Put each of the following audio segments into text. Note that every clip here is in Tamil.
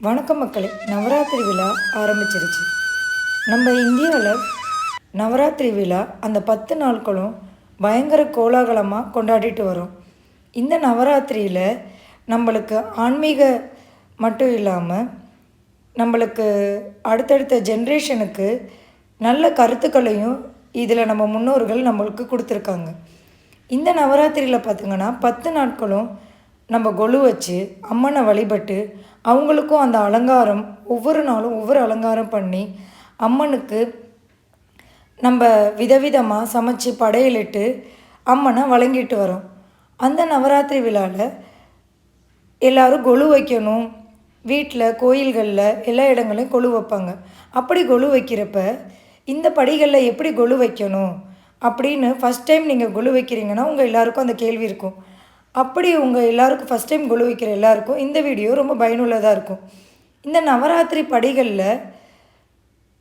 வணக்கம் மக்களே. நவராத்திரி விழா ஆரம்பிச்சிருச்சு. நம்ம இந்தியாவில் நவராத்திரி விழா அந்த 10 நாட்களும் பயங்கர கோலாகலமாக கொண்டாடிட்டு வரோம். இந்த நவராத்திரியில் நம்மளுக்கு ஆன்மீக மட்டும் இல்லாமல் நம்மளுக்கு அடுத்தடுத்த ஜென்ரேஷனுக்கு நல்ல கருத்துக்களையும் இதில் நம்ம முன்னோர்கள் நம்மளுக்கு கொடுத்துருக்காங்க. இந்த நவராத்திரியில் பார்த்திங்கன்னா 10 நாட்களும் நம்ம கொலு வச்சு அம்மனை வழிபட்டு அவங்களுக்கும் அந்த அலங்காரம் ஒவ்வொரு நாளும் ஒவ்வொரு அலங்காரம் பண்ணி அம்மனுக்கு நம்ம விதவிதமாக சமைச்சு படையலிட்டு அம்மனை வழங்கிட்டு வரோம். அந்த நவராத்திரி விழாவில் எல்லோரும் கொலு வைக்கணும். வீட்டில் கோயில்களில் எல்லா இடங்களையும் கொலு வைப்பாங்க. அப்படி கொலு வைக்கிறப்ப இந்த படிகளில் எப்படி கொலு வைக்கணும் அப்படின்னு ஃபஸ்ட் டைம் நீங்கள் கொலு வைக்கிறீங்கன்னா உங்கள் எல்லாருக்கும் அந்த கேள்வி இருக்கும். அப்படி உங்கள் எல்லாருக்கும் ஃபஸ்ட் டைம் கொலு வைக்கிற எல்லாருக்கும் இந்த வீடியோ ரொம்ப பயனுள்ளதாக இருக்கும். இந்த நவராத்திரி படிகளில்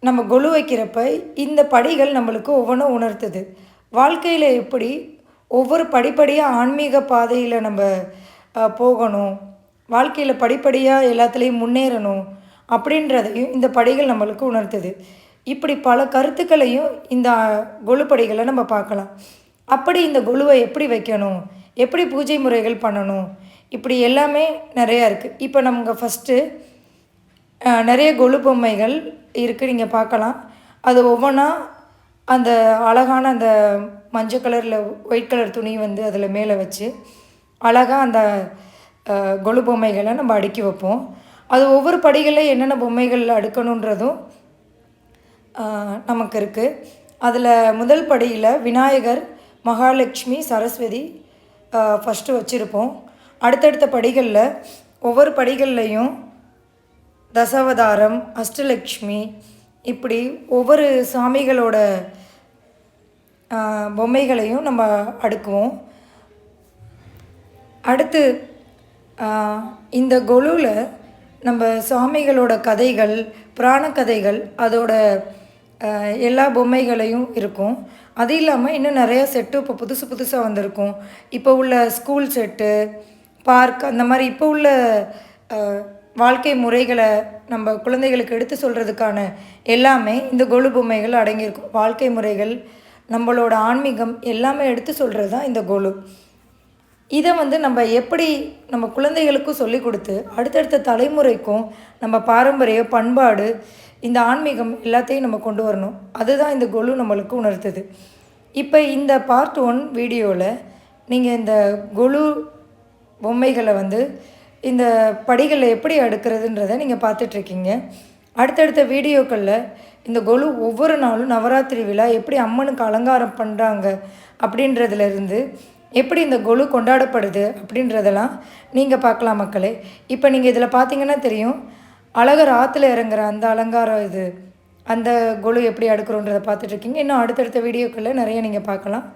நம்ம கொலு வைக்கிறப்ப இந்த படிகள் நம்மளுக்கு ஒவ்வொன்றும் உணர்த்துது. வாழ்க்கையில் எப்படி ஒவ்வொரு படிப்படியாக ஆன்மீக பாதையில் நம்ம போகணும், வாழ்க்கையில் படிப்படியாக எல்லாத்துலேயும் முன்னேறணும் அப்படின்றதையும் இந்த படிகள் நம்மளுக்கு உணர்த்துது. இப்படி பல கருத்துக்களையும் இந்த கொலு படிகளை நம்ம பார்க்கலாம். அப்படி இந்த கொலுவை எப்படி வைக்கணும், எப்படி பூஜை முறைகள் பண்ணணும், இப்படி எல்லாமே நிறையா இருக்குது. இப்போ நமக்கு ஃபஸ்ட்டு நிறைய கொலு பொம்மைகள் இருக்குது, நீங்கள் பார்க்கலாம். அது ஒவ்வொன்றா அந்த அழகான அந்த மஞ்சள் கலரில் ஒயிட் கலர் துணி வந்து அதில் மேலே வச்சு அழகாக அந்த கொலு பொம்மைகளை நம்ம அடுக்கி வைப்போம். அது ஒவ்வொரு படிகளில் என்னென்ன பொம்மைகள் அடுக்கணுன்றதும் நமக்கு இருக்குது. அதில் முதல் படியில் விநாயகர், மகாலட்சுமி, சரஸ்வதி ஃபஸ்ட்டு வச்சுருப்போம். அடுத்தடுத்த படிகளில் ஒவ்வொரு படிகள்லையும் தசாவதாரம், அஷ்டலக்ஷ்மி, இப்படி ஒவ்வொரு சாமிகளோட பொம்மைகளையும் நம்ம அடுக்குவோம். அடுத்து இந்த கொலுவில் நம்ம சாமிகளோட கதைகள், புராண கதைகள், அதோட எல்லா பொம்மைகளையும் இருக்கும். அது இல்லாமல் இன்னும் நிறையா செட்டு இப்போ புதுசாக வந்திருக்கும். இப்போ உள்ள ஸ்கூல் செட்டு, பார்க், அந்த மாதிரி இப்போ உள்ள வாழ்க்கை முறைகளை நம்ம குழந்தைகளுக்கு எடுத்து சொல்கிறதுக்கான எல்லாமே இந்த கொலு பொம்மைகள் அடங்கியிருக்கும். வாழ்க்கை முறைகள், நம்மளோட ஆன்மீகம் எல்லாமே எடுத்து சொல்கிறது தான் இந்த கொலு. இதை வந்து நம்ம எப்படி நம்ம குழந்தைகளுக்கும் சொல்லி கொடுத்து அடுத்தடுத்த தலைமுறைக்கும் நம்ம பாரம்பரிய பண்பாடு, இந்த ஆன்மீகம் எல்லாத்தையும் நம்ம கொண்டு வரணும். அதுதான் இந்த கொலு நம்மளுக்கு உணர்த்துது. இப்போ இந்த பார்ட் 1 வீடியோவில் நீங்கள் இந்த கொலு பொம்மைகளை வந்து இந்த படிகளில் எப்படி அடுக்கிறதுன்றதை நீங்கள் பார்த்துட்ருக்கீங்க. அடுத்தடுத்த வீடியோக்களில் இந்த கொலு ஒவ்வொரு நாளும் நவராத்திரி விழா எப்படி அம்மனுக்கு அலங்காரம் பண்ணுறாங்க அப்படின்றதுலேருந்து எப்படி இந்த கொலு கொண்டாடப்படுது அப்படின்றதெல்லாம் நீங்கள் பார்க்கலாம் மக்களே. இப்போ நீங்கள் இதில் பார்த்தீங்கன்னா தெரியும், அழகர் ஆற்றுல இறங்குற அந்த அலங்காரம் இது, அந்த கொலு எப்படி அடுக்கிறோன்றதை பார்த்துட்ருக்கீங்க. இன்னும் அடுத்தடுத்த வீடியோக்களில் நிறைய நீங்கள் பார்க்கலாம்.